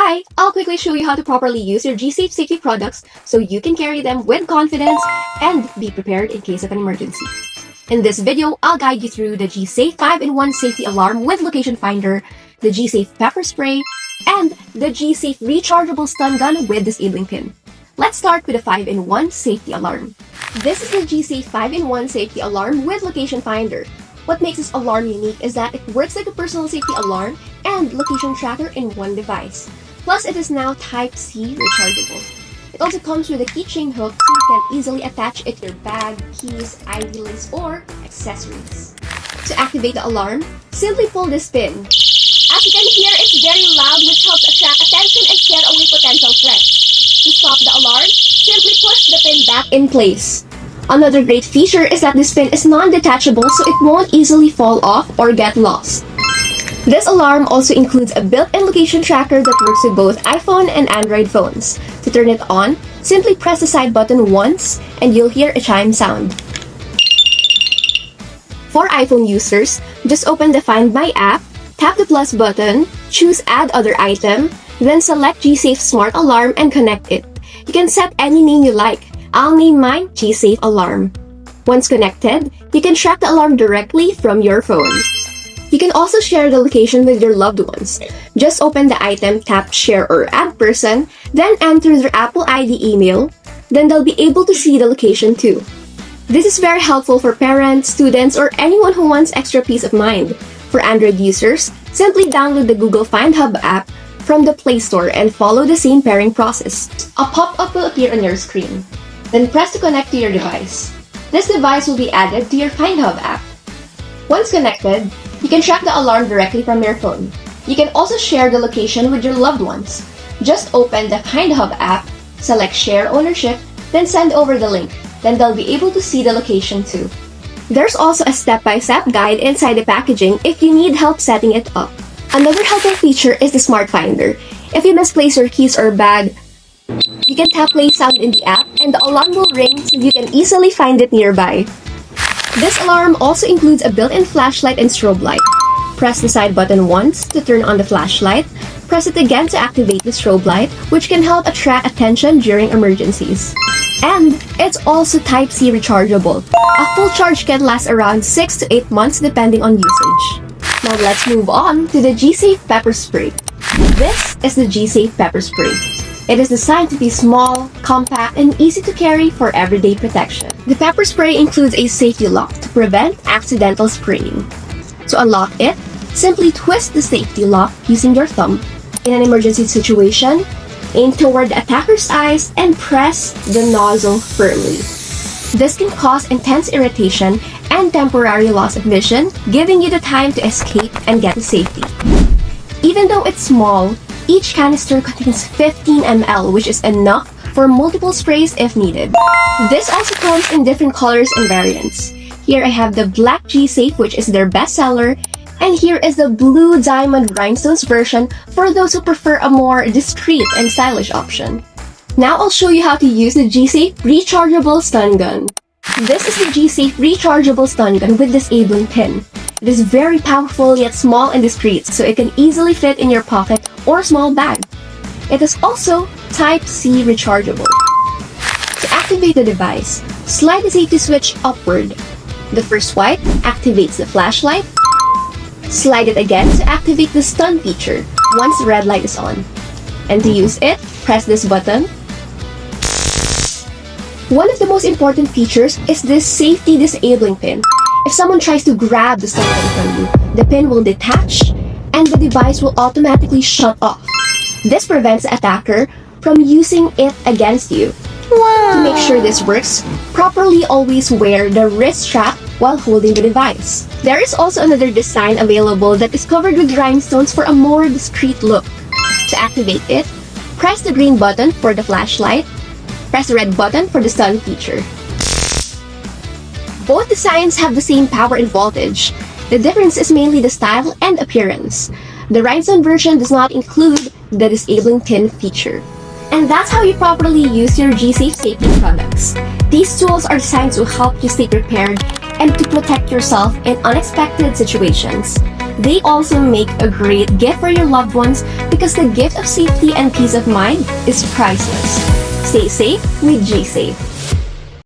Hi! I'll quickly show you how to properly use your GSafe safety products so you can carry them with confidence and be prepared in case of an emergency. In this video, I'll guide you through the GSafe 5-in-1 safety alarm with location finder, the GSafe pepper spray, and the GSafe rechargeable stun gun with disabling pin. Let's start with the 5-in-1 safety alarm. This is the GSafe 5-in-1 safety alarm with location finder. What makes this alarm unique is that it works like a personal safety alarm and location tracker in one device. Plus, it is now Type-C rechargeable. It also comes with a keychain hook so you can easily attach it to your bag, keys, ID list, or accessories. To activate the alarm, simply pull this pin. As you can hear, it's very loud, which helps attract attention and scare away potential threats. To stop the alarm, simply push the pin back in place. Another great feature is that this pin is non-detachable so it won't easily fall off or get lost. This alarm also includes a built-in location tracker that works with both iPhone and Android phones. To turn it on, simply press the side button once and you'll hear a chime sound. For iPhone users, just open the Find My app, tap the plus button, choose Add Other Item, then select GSafe Smart Alarm and connect it. You can set any name you like. I'll name mine GSafe Alarm. Once connected, you can track the alarm directly from your phone. You can also share the location with your loved ones. Just open the item, tap Share or Add Person, then enter their Apple ID email, then they'll be able to see the location too. This is very helpful for parents, students, or anyone who wants extra peace of mind. For Android users, simply download the Google Find Hub app from the Play Store and follow the same pairing process. A pop-up will appear on your screen. Then press to connect to your device. This device will be added to your Find Hub app. Once connected, you can track the alarm directly from your phone. You can also share the location with your loved ones. Just open the Find Hub app, select Share Ownership, then send over the link. Then they'll be able to see the location too. There's also a step-by-step guide inside the packaging if you need help setting it up. Another helpful feature is the Smart Finder. If you misplace your keys or bag, you can tap play sound in the app and the alarm will ring so you can easily find it nearby. This alarm also includes a built-in flashlight and strobe light. Press the side button once to turn on the flashlight. Press it again to activate the strobe light, which can help attract attention during emergencies. And it's also Type-C rechargeable. A full charge can last around 6 to 8 months depending on usage. Now let's move on to the GSafe Pepper Spray. This is the GSafe Pepper Spray. It is designed to be small, compact, and easy to carry for everyday protection. The pepper spray includes a safety lock to prevent accidental spraying. To unlock it, simply twist the safety lock using your thumb. In an emergency situation, aim toward the attacker's eyes and press the nozzle firmly. This can cause intense irritation and temporary loss of vision, giving you the time to escape and get to safety. Even though it's small, each canister contains 15 ml, which is enough for multiple sprays if needed. This also comes in different colors and variants. Here I have the black GSafe, which is their bestseller, and here is the blue diamond rhinestones version for those who prefer a more discreet and stylish option. Now I'll show you how to use the GSafe rechargeable stun gun. This is the GSafe rechargeable stun gun with disabling pin. It is very powerful yet small and discreet, so it can easily fit in your pocket or small bag. It is also Type-C rechargeable. To activate the device, slide the safety switch upward. The first swipe activates the flashlight. Slide it again to activate the stun feature once the red light is on. And to use it, press this button. One of the most important features is this safety disabling pin. If someone tries to grab the stun gun from you, the pin will detach and the device will automatically shut off. This prevents the attacker from using it against you. Wow. To make sure this works, properly always wear the wrist strap while holding the device. There is also another design available that is covered with rhinestones for a more discreet look. To activate it, press the green button for the flashlight, press the red button for the stun feature. Both designs have the same power and voltage. The difference is mainly the style and appearance. The rhinestone version does not include the disabling pin feature. And that's how you properly use your GSafe safety products. These tools are designed to help you stay prepared and to protect yourself in unexpected situations. They also make a great gift for your loved ones because the gift of safety and peace of mind is priceless. Stay safe with GSafe.